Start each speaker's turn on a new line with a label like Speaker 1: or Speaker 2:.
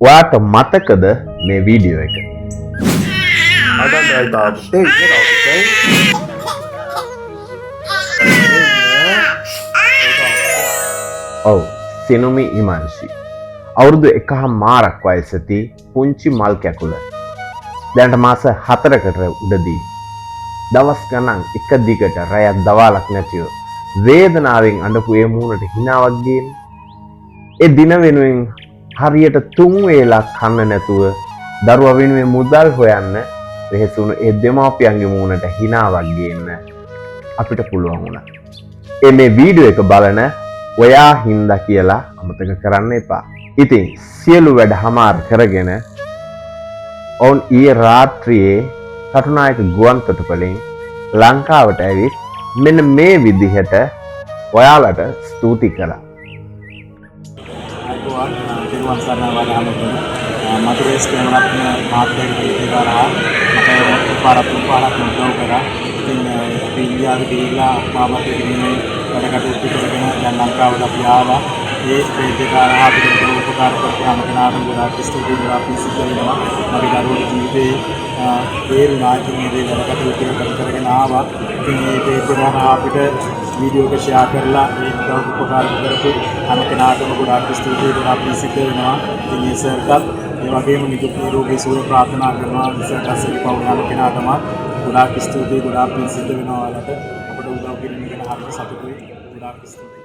Speaker 1: ඔයාට මතකද මේ වීඩියෝ එක? ඔව්, සිනුමි ඉමාන්ෂි. අවුරුදු 1මාරක් වයසති පුංචි මල් කැකුල. දැනට මාස 4කට උඩදී දවස් ගණන් එක දිගට රැයක් දවාලක් නැතිව වේදනාවෙන් අඬපු ඒ මූණට හිනාවක් ගේන. ඒ දින වෙනුවෙන් හරියට 3 වේලක් කන්න නැතුව දරුවා වෙනුවෙන් මුදල් හොයන්න වෙහෙසුණු ඒ දෙමාපියන්ගේ මූණට හිනාවක් ගේන්න අපිට පුළුවන් වුණා. මේ වීඩියෝ එක බලන ඔයා හින්දා කියලා අමතක කරන්න එපා. ඉතින් සියලු වැඩ හමාර කරගෙන ඔවුන් ඊයේ රාත්‍රියේ කටුනායක ගුවන් තොටුපළෙන් ලංකාවට ඇවිත් මෙන්න මේ විදිහට ඔයාලට ස්තුති කළා.
Speaker 2: මధుරේස් කැමරාත්ම මාත්‍යක පිළිකාරා මට පාරක් මුදව කරා. ඉතින් අපි ඉන්දියාවේ ගිහිල්ලා මාමත් එක්කනේ වැඩ කටයුතු කරගෙන දැන් ලංකාවට අපි ආවා. ඒ පිළිකාරා අපිට උපකාර කරපුවාම කෙනාටම ගොඩාක් ස්තුතියි අපි සිද්ධ වෙනවා. මගේ දරුවෝ ජීවිතේ තේරුණා ඉතින් මේ වැඩ කටයුතු කරගෙන ආවා. ඉතින් මේ පිළිකාරා අපිට වීඩියෝ එක ෂෙයා කරලා ඒ උපකාර කරපු හැම කෙනාටම ගොඩාක් ස්තුතියි අපි සිද්ධ වෙනවා. ඉතින් මේ සර්ටත් ඒ වගේම නිකුත් නිරෝගී සුවය ප්‍රාර්ථනා කරනවා. විශේෂයෙන් පවුල් කෙනාටම ගොඩාක් ස්තුතියි ගොඩාක් පිං සිද්ධ වෙනවා ඔයාලට. අපිට උදව් කිරීම ගැන හරියට සතුටුයි. ගොඩාක් ස්තුතියි.